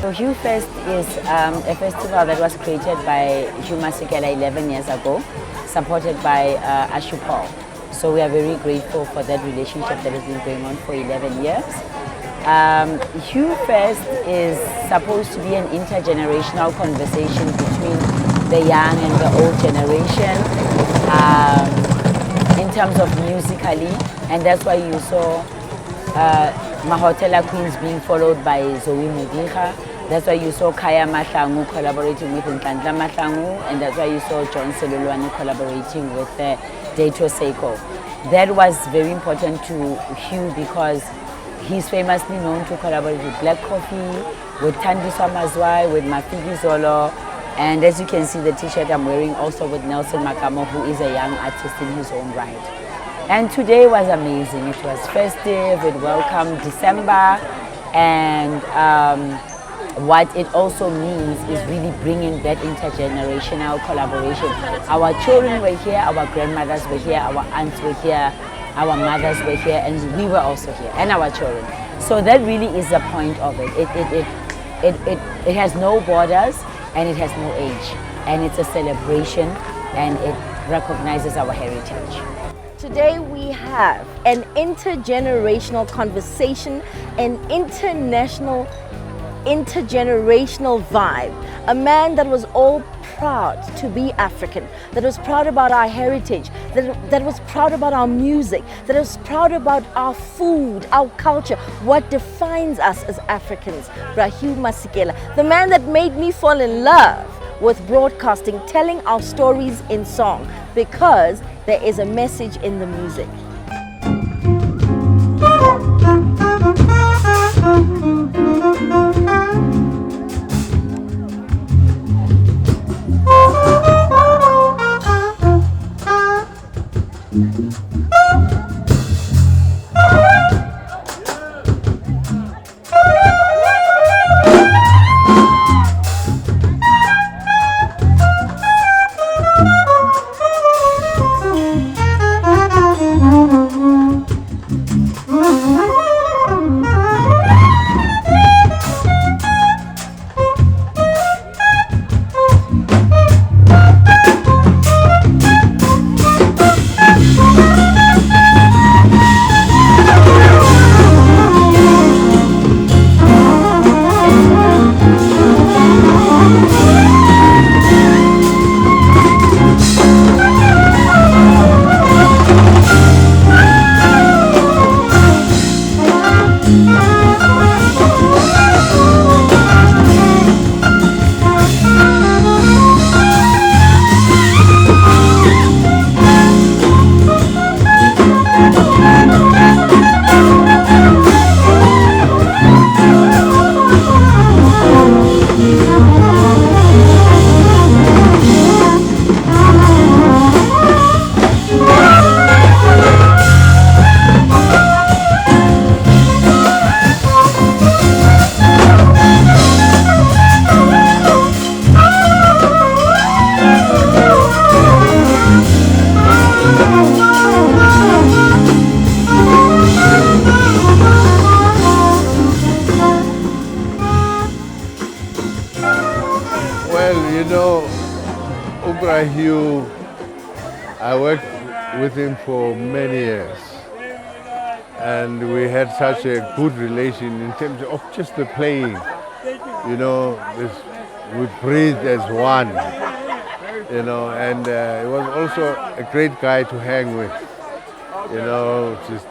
So HughFest is a festival that was created by Hugh Masekela 11 years ago, supported by Assupol. So we are very grateful for that relationship that has been going on for 11 years. HughFest is supposed to be an intergenerational conversation between the young and the old generation in terms of musically, and that's why you saw Mahotella Queens being followed by Zoe Modiga. That's why you saw Khaya Mahlangu collaborating with Nhlanhla, and that's why you saw Selolwane collaborating with Dato Seiko. That was very important to Hugh because he's famously known to collaborate with Black Coffee, with Thandiswa Mazwai, with Mafiki Zolo, and as you can see the t-shirt I'm wearing also with Nelson Makamo, who is a young artist in his own right. And today was amazing. It was festive, it welcomed December, and what it also means is really bringing that intergenerational collaboration. Our children were here, our grandmothers were here, our aunts were here, our mothers were here, and we were also here, and our children. So that really is the point of it. It has no borders and it has no age, and it's a celebration and it recognizes our heritage. Today we have an intergenerational conversation, an intergenerational vibe. A man that was all proud to be African, that was proud about our heritage, that was proud about our music, that was proud about our food, our culture, what defines us as Africans. Bra Hugh Masekela, the man that made me fall in love with broadcasting, telling our stories in song, because there is a message in the music. Bra Hugh, I worked with him for many years, and we had such a good relation in terms of just the playing. You know, we breathed as one, you know, and he was also a great guy to hang with, you know, just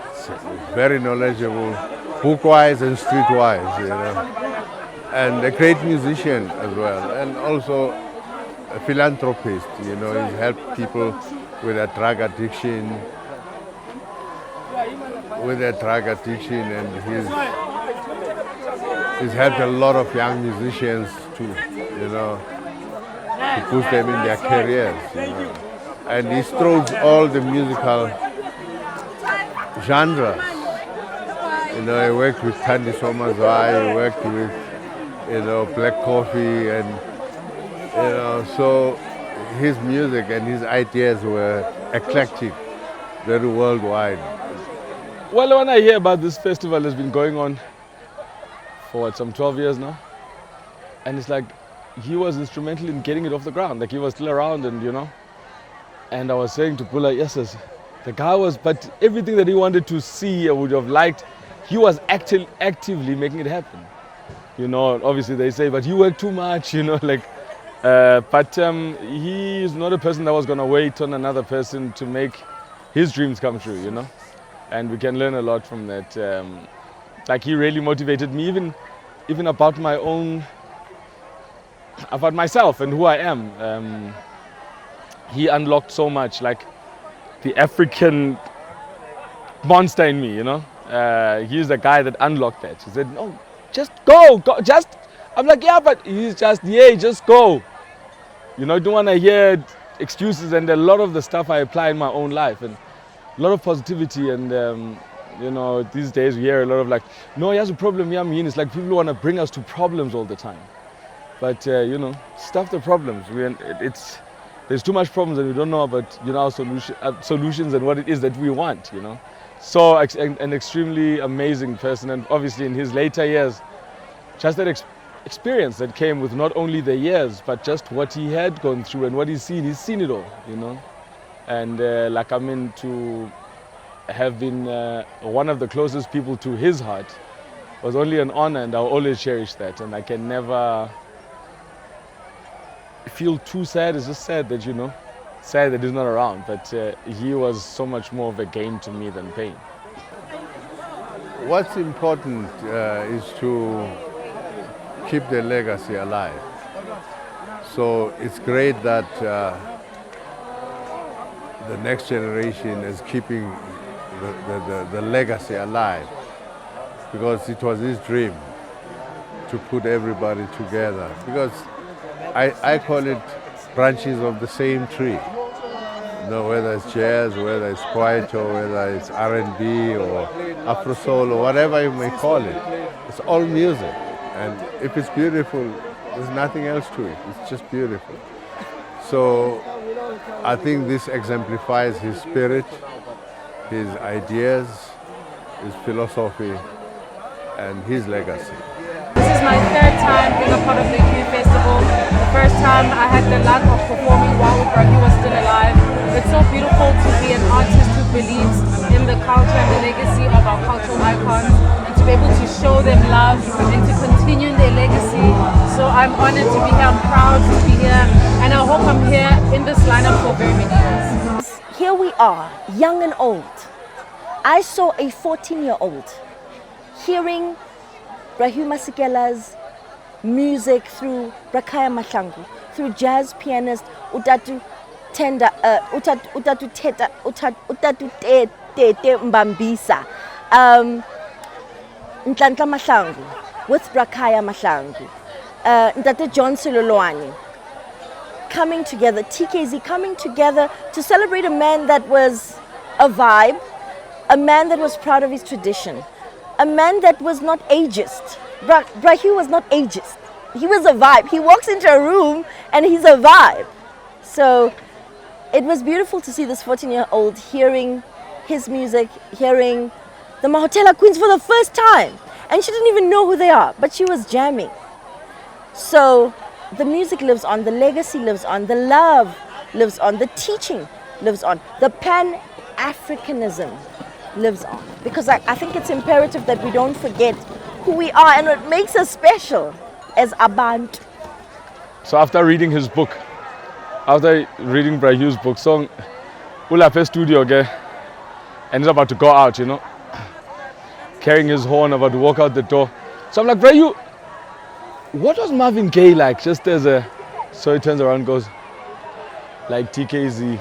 very knowledgeable, book-wise and street-wise, you know, and a great musician as well, and also a philanthropist. You know, he's helped people with their drug addiction, and he's helped a lot of young musicians to, you know, to push them in their careers, you know. And he strokes all the musical genres. You know, he worked with Thandiswa Mazwai, he worked with, you know, Black Coffee, and, you know, so his music and his ideas were eclectic, very worldwide. Well, when I hear about this festival, has been going on for what, some 12 years now? And it's like, he was instrumental in getting it off the ground. Like, he was still around, and and I was saying to Pula, yes, the guy was, but everything that he wanted to see or would have liked, he was actively making it happen. Obviously they say, but you work too much, but he is not a person that was going to wait on another person to make his dreams come true, and we can learn a lot from that. Like, he really motivated me, even about myself and who I am. He unlocked so much, like the African monster in me, he's the guy that unlocked that. He said, no, just go, just. I'm like, yeah, but he's just, just go. Don't want to hear excuses, and a lot of the stuff I apply in my own life, and a lot of positivity, and these days we hear a lot of like, no, he has a problem, yeah, it's like people want to bring us to problems all the time. But, stuff the problems. There's too much problems, and we don't know about, our solutions and what it is that we want, So an extremely amazing person, and obviously in his later years, just that experience that came with not only the years, but just what he had gone through and what he's seen it all, And to have been one of the closest people to his heart was only an honor, and I'll always cherish that, and I can never feel too sad. It's just sad that, sad that he's not around, but he was so much more of a gain to me than pain. What's important is to keep the legacy alive. So it's great that the next generation is keeping the legacy alive, because it was his dream to put everybody together, because I call it branches of the same tree. Whether it's jazz, whether it's kwaito, whether it's R&B or Afro soul or whatever you may call it. It's all music. And if it's beautiful, there's nothing else to it. It's just beautiful. So I think this exemplifies his spirit, his ideas, his philosophy, and his legacy. This is my third time being a part of the Hugh Festival. The first time I had the luck of performing while Bra Hugh was still alive. It's so beautiful to be an artist who believes in the culture and the legacy of our cultural icons, and to be able to show them love and to continue their legacy. So I'm honored to be here, I'm proud to be here, and I hope I'm here in this lineup for very many years. Here we are, young and old. I saw a 14-year-old hearing Bra Hugh Masekela's music through Khaya Mahlangu, through jazz pianist Tete Mbambisa, Nhlanhla Mahlangu, with Khaya Mahlangu, Dato Selolwane, coming together, TKZee coming together to celebrate a man that was a vibe, a man that was proud of his tradition, a man that was not ageist. Bra Hugh was not ageist. He was a vibe. He walks into a room and he's a vibe. So it was beautiful to see this 14-year-old hearing his music, hearing the Mahotella Queens for the first time. And she didn't even know who they are, but she was jamming. So the music lives on, the legacy lives on, the love lives on, the teaching lives on, the Pan-Africanism lives on. Because I think it's imperative that we don't forget who we are and what makes us special as Abantu. So after reading his book, after reading Bra Hugh's book, song Ulape studio, okay, and he's about to go out, carrying his horn, about to walk out the door. So I'm like, Bra Hugh, what was Marvin Gaye like? Just as a, so he turns around and goes, like TKZee.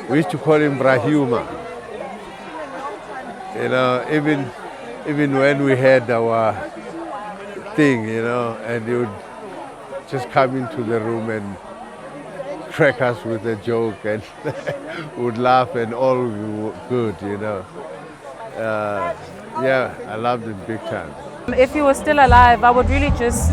We used to call him Bra Hugh. Even when we had our thing, and he would just come into the room and crack us with a joke, and would laugh, and all good, Yeah, I loved him big time. If he was still alive, I would really just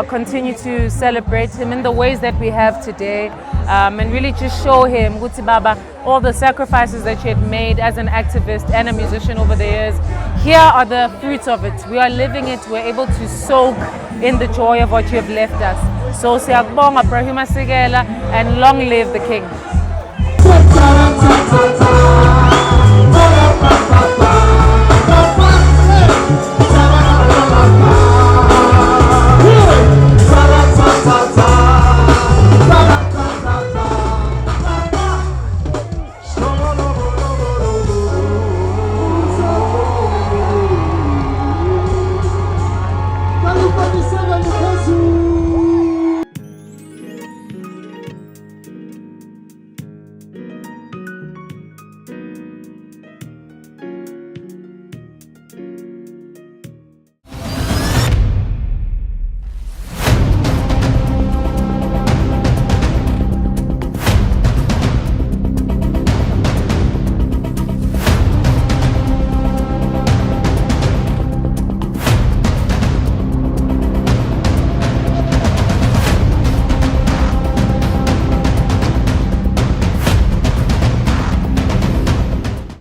continue to celebrate him in the ways that we have today. and really just show him, Guti Baba, all the sacrifices that you had made as an activist and a musician over the years. Here are the fruits of it. We are living it. We're able to soak in the joy of what you have left us. So, siyakubonga Bra Hugh Masekela, and long live the king.